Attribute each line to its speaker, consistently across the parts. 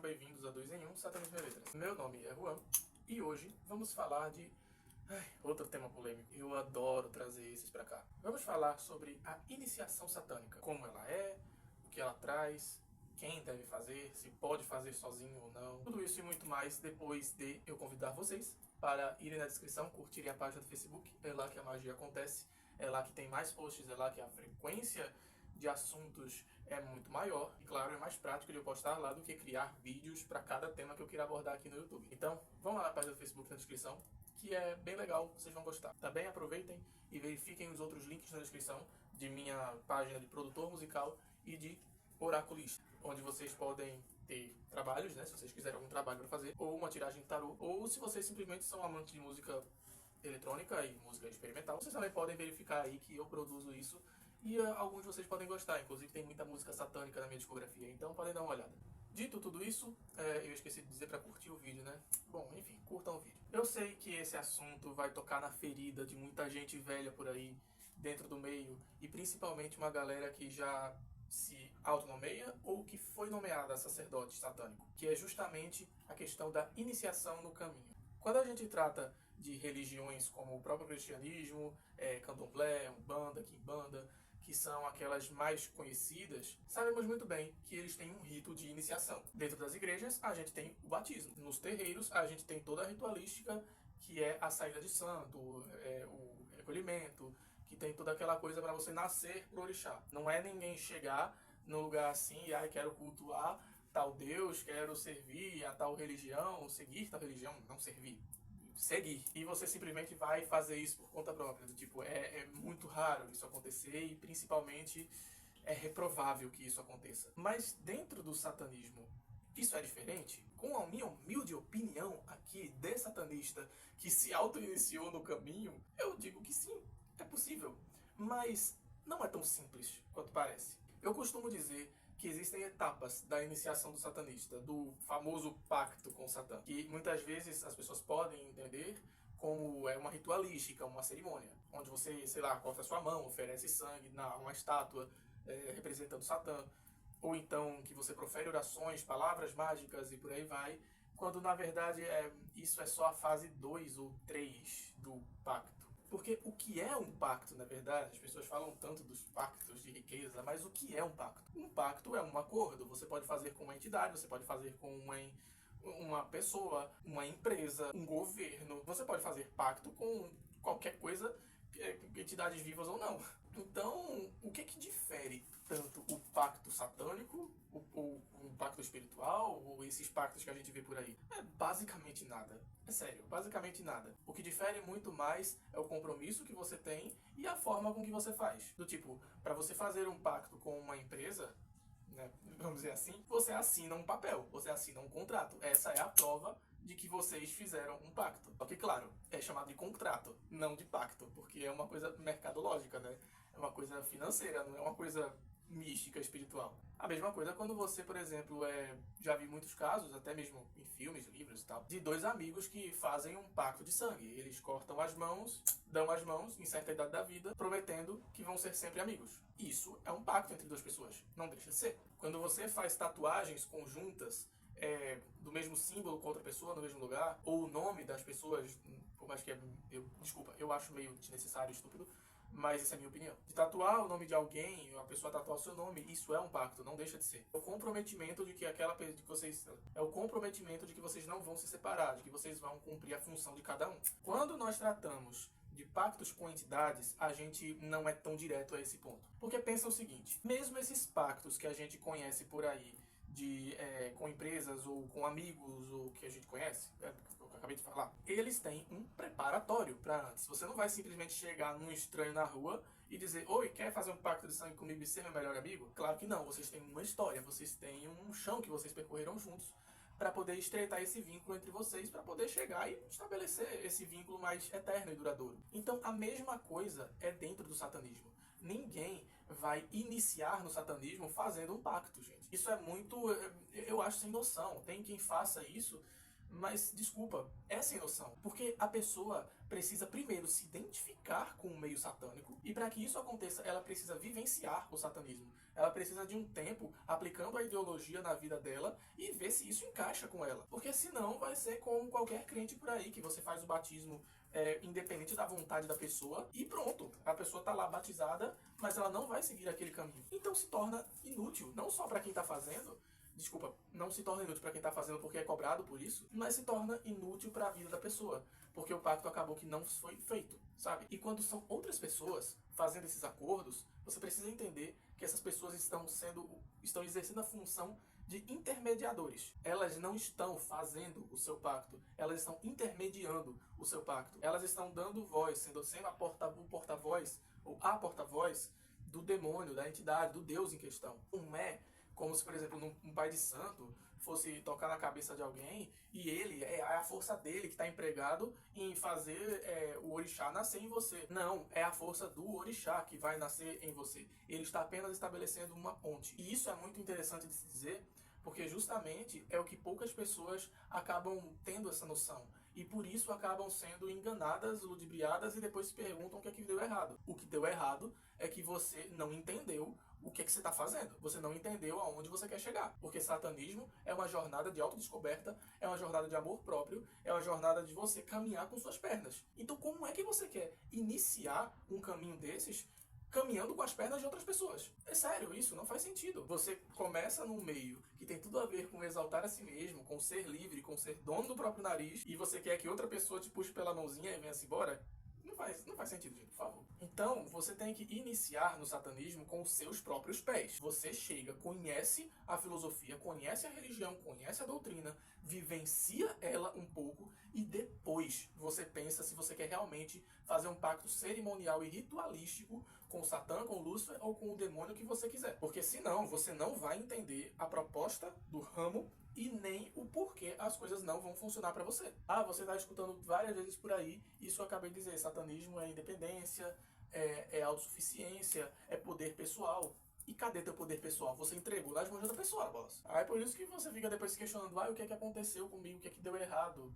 Speaker 1: bem-vindos a 2 em 1 Satanismo e Letras. Meu nome é Juan e hoje vamos falar de outro tema polêmico. Eu adoro trazer esses pra cá. Vamos falar sobre a iniciação satânica, como ela é, o que ela traz, quem deve fazer, se pode fazer sozinho ou não. Tudo isso e muito mais depois de eu convidar vocês para irem na descrição, curtirem a página do Facebook. É lá que a magia acontece, é lá que tem mais posts, é lá que a frequência de assuntos é muito maior e, claro, é mais prático de eu postar lá do que criar vídeos para cada tema que eu queira abordar aqui no YouTube. Então, vão lá na página do Facebook na descrição, que é bem legal, vocês vão gostar. Tá bem? Aproveitem e verifiquem os outros links na descrição de minha página de produtor musical e de oraculista, onde vocês podem ter trabalhos, né, se vocês quiserem algum trabalho para fazer, ou uma tiragem de tarô, ou se vocês simplesmente são amantes de música eletrônica e música experimental, vocês também podem verificar aí que eu produzo isso e alguns de vocês podem gostar. Inclusive tem muita música satânica na minha discografia, então podem dar uma olhada. Dito tudo isso, eu esqueci de dizer para curtir o vídeo, né? Bom, enfim, curtam o vídeo. Eu sei que esse assunto vai tocar na ferida de muita gente velha por aí, dentro do meio, e principalmente uma galera que já se autonomeia ou que foi nomeada sacerdote satânico, que é justamente a questão da iniciação no caminho. Quando a gente trata de religiões como o próprio cristianismo, candomblé, umbanda, quimbanda, que são aquelas mais conhecidas, sabemos muito bem que eles têm um rito de iniciação. Dentro das igrejas, a gente tem o batismo. Nos terreiros, a gente tem toda a ritualística, que é a saída de santo, o recolhimento, que tem toda aquela coisa para você nascer pro orixá. Não é ninguém chegar no lugar assim e quero cultuar tal Deus, quero servir a tal religião, seguir tal religião, não servir. Seguir. E você simplesmente vai fazer isso por conta própria. Tipo, é muito raro isso acontecer e principalmente é reprovável que isso aconteça. Mas dentro do satanismo, isso é diferente? Com a minha humilde opinião aqui de satanista que se auto-iniciou no caminho, eu digo que sim, é possível. Mas não é tão simples quanto parece. Eu costumo dizer que existem etapas da iniciação do satanista, do famoso pacto com Satã, que muitas vezes as pessoas podem entender como uma ritualística, uma cerimônia, onde você, sei lá, corta a sua mão, oferece sangue na uma estátua representando Satã, ou então que você profere orações, palavras mágicas e por aí vai, quando na verdade isso é só a fase 2 ou 3 do pacto. Porque o que é um pacto, na verdade, as pessoas falam tanto dos pactos de riqueza, mas o que é um pacto? Um pacto é um acordo. Você pode fazer com uma entidade, você pode fazer com uma pessoa, uma empresa, um governo. Você pode fazer pacto com qualquer coisa, entidades vivas ou não. Então, o que difere tanto o pacto satânico, o pacto espiritual, ou esses pactos que a gente vê por aí? É basicamente nada. É sério, basicamente nada. O que difere muito mais é o compromisso que você tem e a forma com que você faz. Do tipo, para você fazer um pacto com uma empresa, né, vamos dizer assim, você assina um papel, você assina um contrato. Essa é a prova de que vocês fizeram um pacto. Só que, claro, é chamado de contrato, não de pacto, porque é uma coisa mercadológica, né? É uma coisa financeira, não é uma coisa mística, espiritual. A mesma coisa quando você, por exemplo, já vi muitos casos, até mesmo em filmes, livros e tal, de dois amigos que fazem um pacto de sangue. Eles cortam as mãos, dão as mãos em certa idade da vida, prometendo que vão ser sempre amigos. Isso é um pacto entre duas pessoas, não deixa de ser. Quando você faz tatuagens conjuntas, do mesmo símbolo com outra pessoa no mesmo lugar, ou o nome das pessoas, por mais que desculpa, eu acho meio desnecessário e estúpido, mas essa é a minha opinião. De tatuar o nome de alguém, a pessoa tatuar o seu nome, isso é um pacto, não deixa de ser. É o comprometimento de que vocês não vão se separar, de que vocês vão cumprir a função de cada um. Quando nós tratamos de pactos com entidades, a gente não é tão direto a esse ponto. Porque pensa o seguinte, mesmo esses pactos que a gente conhece por aí, com empresas ou com amigos ou que a gente conhece, que eu acabei de falar, eles têm um preparatório para antes. Você não vai simplesmente chegar num estranho na rua e dizer: oi, quer fazer um pacto de sangue comigo e ser meu melhor amigo? Claro que não, vocês têm uma história, vocês têm um chão que vocês percorreram juntos para poder estreitar esse vínculo entre vocês, para poder chegar e estabelecer esse vínculo mais eterno e duradouro. Então a mesma coisa é dentro do satanismo. Ninguém vai iniciar no satanismo fazendo um pacto, gente. Isso é muito, eu acho, sem noção. Tem quem faça isso Mas, desculpa, é sem noção. Porque a pessoa precisa primeiro se identificar com o meio satânico, e para que isso aconteça, ela precisa vivenciar o satanismo. Ela precisa de um tempo aplicando a ideologia na vida dela e ver se isso encaixa com ela. Porque senão vai ser como qualquer crente por aí, que você faz o batismo independente da vontade da pessoa e pronto. A pessoa tá lá batizada, mas ela não vai seguir aquele caminho. Então se torna inútil, não só para quem tá fazendo, desculpa, não se torna inútil para quem está fazendo porque é cobrado por isso, mas se torna inútil para a vida da pessoa, porque o pacto acabou que não foi feito, sabe? E quando são outras pessoas fazendo esses acordos, você precisa entender que essas pessoas estão exercendo a função de intermediadores. Elas não estão fazendo o seu pacto, elas estão intermediando o seu pacto. Elas estão dando voz, sendo o porta-voz ou a porta-voz do demônio, da entidade, do Deus em questão. Não é como se, por exemplo, um pai de santo fosse tocar na cabeça de alguém e ele, é a força dele que está empregado em fazer o orixá nascer em você. Não, é a força do orixá que vai nascer em você. Ele está apenas estabelecendo uma ponte. E isso é muito interessante de se dizer, porque justamente é o que poucas pessoas acabam tendo essa noção. E por isso acabam sendo enganadas, ludibriadas e depois se perguntam o que é que deu errado. O que deu errado é que você não entendeu o que é que você está fazendo. Você não entendeu aonde você quer chegar. Porque satanismo é uma jornada de autodescoberta, é uma jornada de amor próprio, é uma jornada de você caminhar com suas pernas. Então como é que você quer iniciar um caminho desses caminhando com as pernas de outras pessoas? É sério, isso não faz sentido. Você começa num meio que tem tudo a ver com exaltar a si mesmo, com ser livre, com ser dono do próprio nariz, e você quer que outra pessoa te puxe pela mãozinha e venha-se embora? Não faz sentido, gente, por favor. Então, você tem que iniciar no satanismo com os seus próprios pés. Você chega, conhece a filosofia, conhece a religião, conhece a doutrina, vivencia ela um pouco e depois você pensa se você quer realmente fazer um pacto cerimonial e ritualístico com o Satã, com o Lúcifer ou com o demônio que você quiser. Porque senão você não vai entender a proposta do ramo e nem o porquê as coisas não vão funcionar para você. Ah, você está escutando várias vezes por aí, isso eu acabei de dizer, satanismo é independência, é autossuficiência, é poder pessoal. E cadê teu poder pessoal? Você entregou nas mãos da pessoa, boss. Aí por isso que você fica depois se questionando, o que é que aconteceu comigo, o que é que deu errado?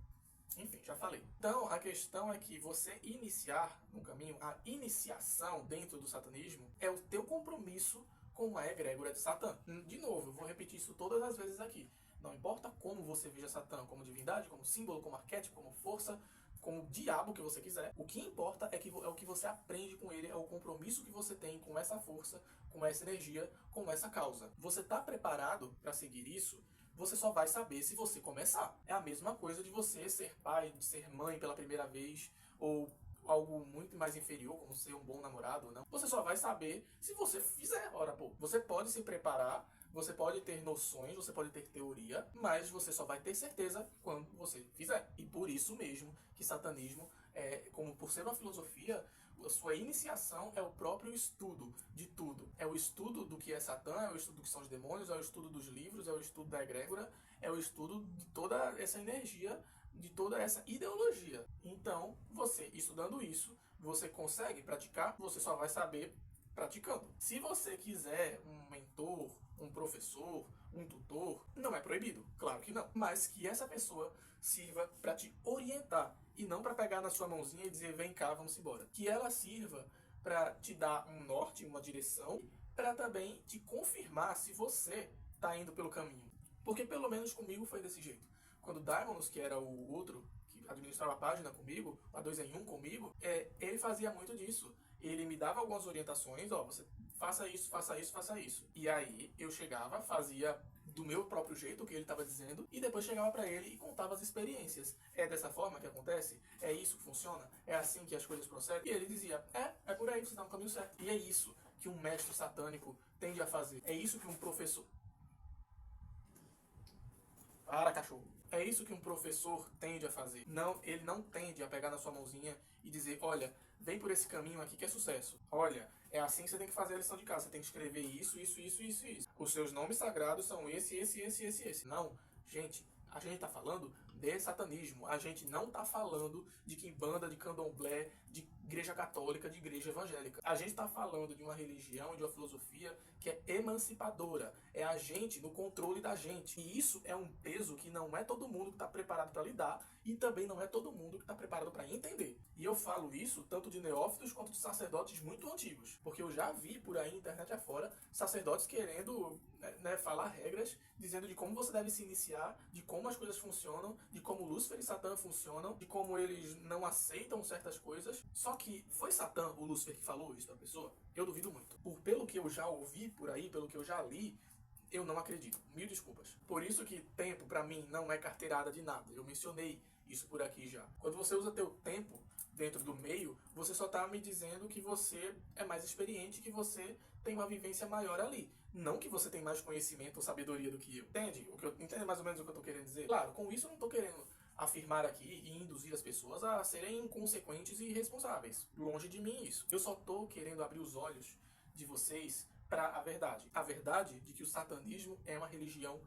Speaker 1: Enfim, já falei. Então, a questão é que você iniciar no caminho, a iniciação dentro do satanismo, é o teu compromisso com a egrégora de Satã. De novo, eu vou repetir isso todas as vezes aqui. Não importa como você veja Satã, como divindade, como símbolo, como arquétipo, como força, como diabo que você quiser. O que importa é o que você aprende com ele, é o compromisso que você tem com essa força, com essa energia, com essa causa. Você está preparado para seguir isso? Você só vai saber se você começar. É a mesma coisa de você ser pai, de ser mãe pela primeira vez, ou algo muito mais inferior, como ser um bom namorado ou não. Você só vai saber se você fizer. Ora, pô, você pode se preparar, você pode ter noções, você pode ter teoria, mas você só vai ter certeza quando você fizer. E por isso mesmo que satanismo, como por ser uma filosofia, a sua iniciação é o próprio estudo de tudo. É o estudo do que é Satã, é o estudo do que são os demônios, é o estudo dos livros, é o estudo da egrégora, é o estudo de toda essa energia, de toda essa ideologia. Então, você estudando isso, você consegue praticar, você só vai saber praticando. Se você quiser um mentor, um professor, um tutor, não é proibido, claro que não. Mas que essa pessoa sirva para te orientar e não para pegar na sua mãozinha e dizer vem cá, vamos embora. Que ela sirva para te dar um norte, uma direção, para também te confirmar se você está indo pelo caminho. Porque pelo menos comigo foi desse jeito. Quando Daimonos, que era o outro que administrava a página comigo, a 2 em 1 comigo, ele fazia muito disso. Ele me dava algumas orientações, você faça isso, faça isso, faça isso. E aí eu chegava, fazia do meu próprio jeito o que ele estava dizendo e depois chegava para ele e contava as experiências. É dessa forma que acontece? É isso que funciona? É assim que as coisas procedem? E ele dizia, é por aí, você está no caminho certo. E é isso que um mestre satânico tende a fazer. É isso que um professor... Para, cachorro. É isso que um professor tende a fazer. Não, ele não tende a pegar na sua mãozinha e dizer, olha, vem por esse caminho aqui que é sucesso. Olha, é assim que você tem que fazer a lição de casa. Você tem que escrever isso, isso, isso, isso, isso. Os seus nomes sagrados são esse. Não, gente, a gente tá falando de satanismo. A gente não tá falando de quimbanda, de candomblé, de igreja católica de igreja evangélica. A gente está falando de uma religião e de uma filosofia que é emancipadora. É a gente no controle da gente. E isso é um peso que não é todo mundo que está preparado para lidar e também não é todo mundo que está preparado para entender. E eu falo isso tanto de neófitos quanto de sacerdotes muito antigos. Porque eu já vi por aí, internet afora, sacerdotes querendo falar regras, dizendo de como você deve se iniciar, de como as coisas funcionam, de como Lúcifer e Satã funcionam, de como eles não aceitam certas coisas. Só que foi Satã, o Lúcifer, que falou isso pra pessoa? Eu duvido muito. Pelo que eu já ouvi por aí, pelo que eu já li, eu não acredito. Mil desculpas. Por isso que tempo, pra mim, não é carteirada de nada. Eu mencionei isso por aqui já. Quando você usa teu tempo dentro do meio, você só tá me dizendo que você é mais experiente, que você tem uma vivência maior ali. Não que você tem mais conhecimento ou sabedoria do que eu. Entende mais ou menos o que eu tô querendo dizer? Claro, com isso eu não tô querendo afirmar aqui e induzir as pessoas a serem inconsequentes e irresponsáveis. Longe de mim isso. Eu só tô querendo abrir os olhos de vocês para a verdade. A verdade de que o satanismo é uma religião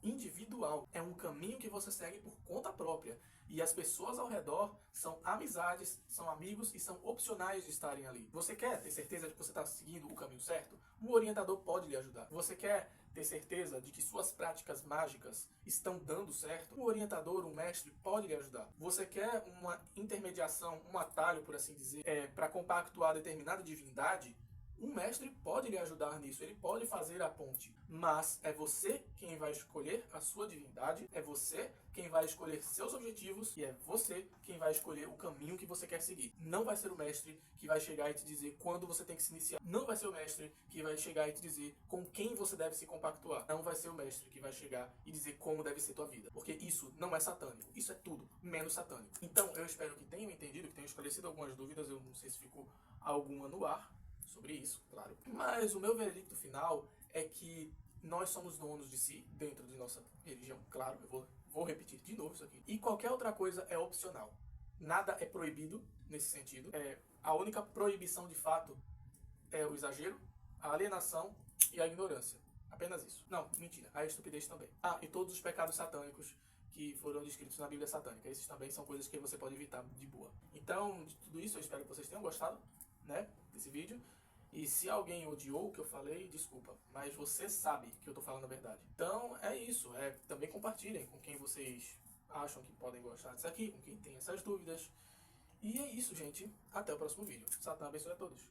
Speaker 1: individual. É um caminho que você segue por conta própria. E as pessoas ao redor são amizades, são amigos e são opcionais de estarem ali. Você quer ter certeza de que você está seguindo o caminho certo? Um orientador pode lhe ajudar. Você quer ter certeza de que suas práticas mágicas estão dando certo? Um orientador, um mestre pode lhe ajudar. Você quer uma intermediação, um atalho, por assim dizer, para compactuar determinada divindade? Um mestre pode lhe ajudar nisso, ele pode fazer a ponte, mas é você quem vai escolher a sua divindade, é você quem vai escolher seus objetivos e é você quem vai escolher o caminho que você quer seguir. Não vai ser o mestre que vai chegar e te dizer quando você tem que se iniciar. Não vai ser o mestre que vai chegar e te dizer com quem você deve se compactuar. Não vai ser o mestre que vai chegar e dizer como deve ser tua vida, porque isso não é satânico. Isso é tudo menos satânico. Então eu espero que tenham entendido, que tenham esclarecido algumas dúvidas. Eu não sei se ficou alguma no ar sobre isso, claro. Mas o meu veredicto final é que nós somos donos de si, dentro de nossa religião, claro, eu vou repetir de novo isso aqui. E qualquer outra coisa é opcional. Nada é proibido nesse sentido. A única proibição de fato é o exagero, a alienação e a ignorância. Apenas isso. Não, mentira, a estupidez também. E todos os pecados satânicos que foram descritos na Bíblia satânica. Esses também são coisas que você pode evitar de boa. Então, de tudo isso, eu espero que vocês tenham gostado, desse vídeo. E se alguém odiou o que eu falei, desculpa, mas você sabe que eu tô falando a verdade. Então é isso, também compartilhem com quem vocês acham que podem gostar disso aqui, com quem tem essas dúvidas. E é isso, gente. Até o próximo vídeo. Satã abençoe a todos.